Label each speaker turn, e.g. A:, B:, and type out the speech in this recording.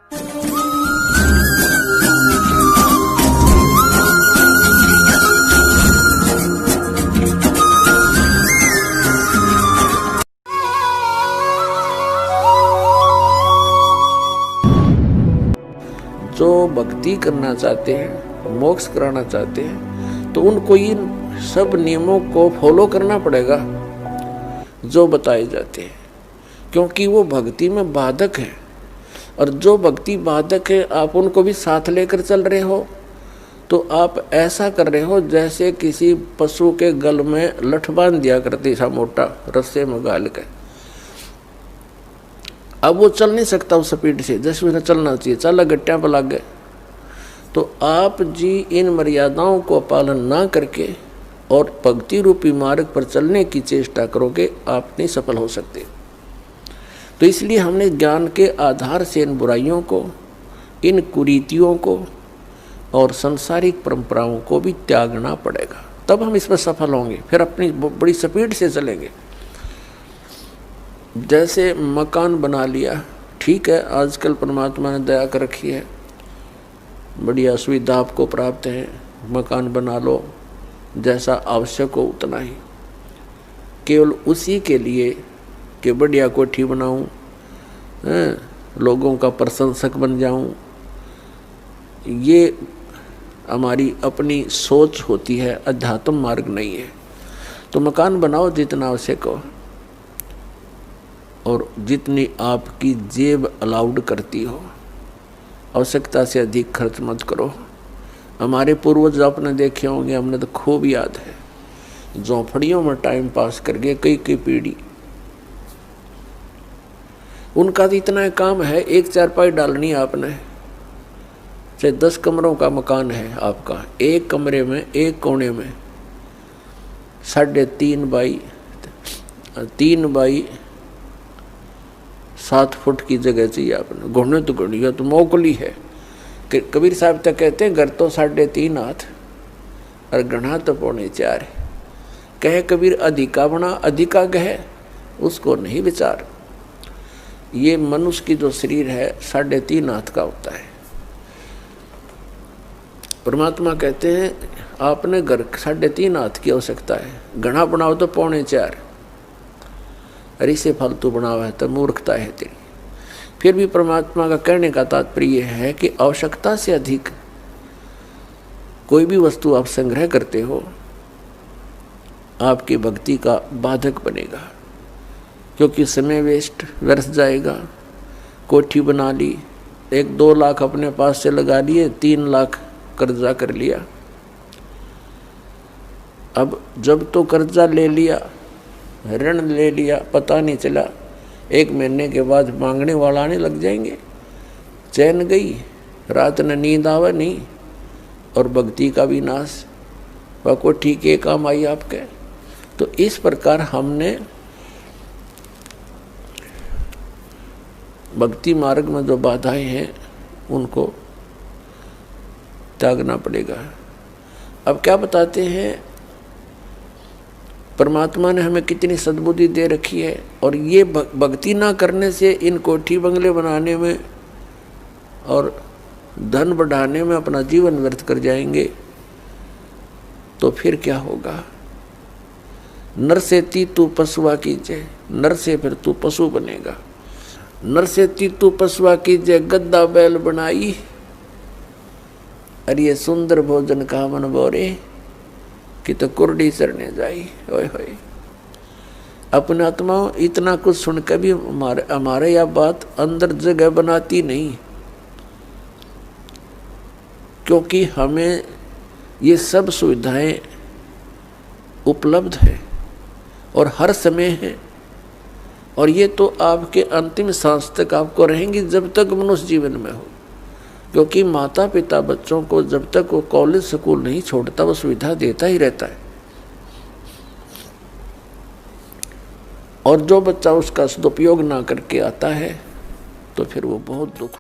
A: जो भक्ति करना चाहते हैं, मोक्ष कराना चाहते हैं, तो उनको इन सब नियमों को फॉलो करना पड़ेगा जो बताए जाते हैं, क्योंकि वो भक्ति में बाधक है। और जो भक्ति बाधक है, आप उनको भी साथ लेकर चल रहे हो, तो आप ऐसा कर रहे हो जैसे किसी पशु के गल में लठ बांध दिया करती सा मोटा रस्से में गाल के। अब वो चल नहीं सकता उस स्पीड से जैसे उसने चलना चाहिए, चल गट्टियां पर लग गए। तो आप जी इन मर्यादाओं को पालन ना करके और भक्ति रूपी मार्ग पर चलने की चेष्टा करोगे, आप नहीं सफल हो सकते। तो इसलिए हमने ज्ञान के आधार से इन बुराइयों को, इन कुरीतियों को और सांसारिक परंपराओं को भी त्यागना पड़ेगा, तब हम इसमें सफल होंगे। फिर अपनी बड़ी स्पीड से चलेंगे। जैसे मकान बना लिया, ठीक है, आजकल परमात्मा ने दया कर रखी है, बढ़िया सुविधा आपको प्राप्त है, मकान बना लो, जैसा आवश्यक हो उतना ही, केवल उसी के लिए कि बढ़िया कोठी बनाऊं, लोगों का प्रशंसक बन जाऊं, ये हमारी अपनी सोच होती है, अध्यात्म मार्ग नहीं है। तो मकान बनाओ जितना आवश्यक हो और जितनी आपकी जेब अलाउड करती हो, आवश्यकता से अधिक खर्च मत करो। हमारे पूर्वज आपने देखे होंगे, हमने तो खूब याद है, झोंपड़ियों में टाइम पास कर गए कई पीढ़ी। उनका तो इतना काम है, एक चारपाई डालनी आपने, चाहे 10 कमरों का मकान है आपका, एक कमरे में एक कोने में 3.5 बाई 7 फुट की जगह चाहिए आपने। घुटने तो घुड़िया तो मोकली है। कबीर साहब तक कहते हैं घर तो 3.5 हाथ और गढ़ा तो 4.25 है। कहे कबीर अधिका बना अधिका कहे, उसको नहीं विचार। ये मनुष्य की जो शरीर है 3.5 हाथ का होता है। परमात्मा कहते हैं आपने घर 3.5 हाथ की आवश्यकता है, घना बनाओ तो 4.25, अरे से फालतू बनावा है तो मूर्खता है तेरी। फिर भी परमात्मा का कहने का तात्पर्य है कि आवश्यकता से अधिक कोई भी वस्तु आप संग्रह करते हो, आपकी भक्ति का बाधक बनेगा, क्योंकि समय वेस्ट व्यर्थ जाएगा। कोठी बना ली, 1-2 लाख अपने पास से लगा लिए, 3 लाख कर्जा कर लिया। अब जब तो कर्जा ले लिया, ऋण ले लिया, पता नहीं चला, 1 महीने के बाद मांगने वाला आने लग जाएंगे। चैन गई, रात न नींद आवे नहीं, और भक्ति का भी नाश। वह को ठीक है काम आई आपके। तो इस प्रकार हमने भक्ति मार्ग में जो बाधाएं हैं उनको त्यागना पड़ेगा। अब क्या बताते हैं, परमात्मा ने हमें कितनी सद्बुद्धि दे रखी है, और ये भक्ति ना करने से इन कोठी बंगले बनाने में और धन बढ़ाने में अपना जीवन व्यर्थ कर जाएंगे, तो फिर क्या होगा। नर से तू पशुआ कीजिए, नर से फिर तू पशु बनेगा। नर से तू पशुआ कीजिए, गद्दा बैल बनाई, अरे ये सुंदर भोजन का मन बोरे कि तो कुर्डी चरने जाई। ओए होए, अपने आत्मा इतना कुछ सुन के भी हमारे यह बात अंदर जगह बनाती नहीं, क्योंकि हमें ये सब सुविधाएं उपलब्ध है और हर समय है, और ये तो आपके अंतिम सांस तक आपको रहेंगी जब तक मनुष्य जीवन में हो। क्योंकि माता पिता बच्चों को जब तक वो कॉलेज स्कूल नहीं छोड़ता, वो सुविधा देता ही रहता है, और जो बच्चा उसका सदुपयोग ना करके आता है तो फिर वो बहुत दुख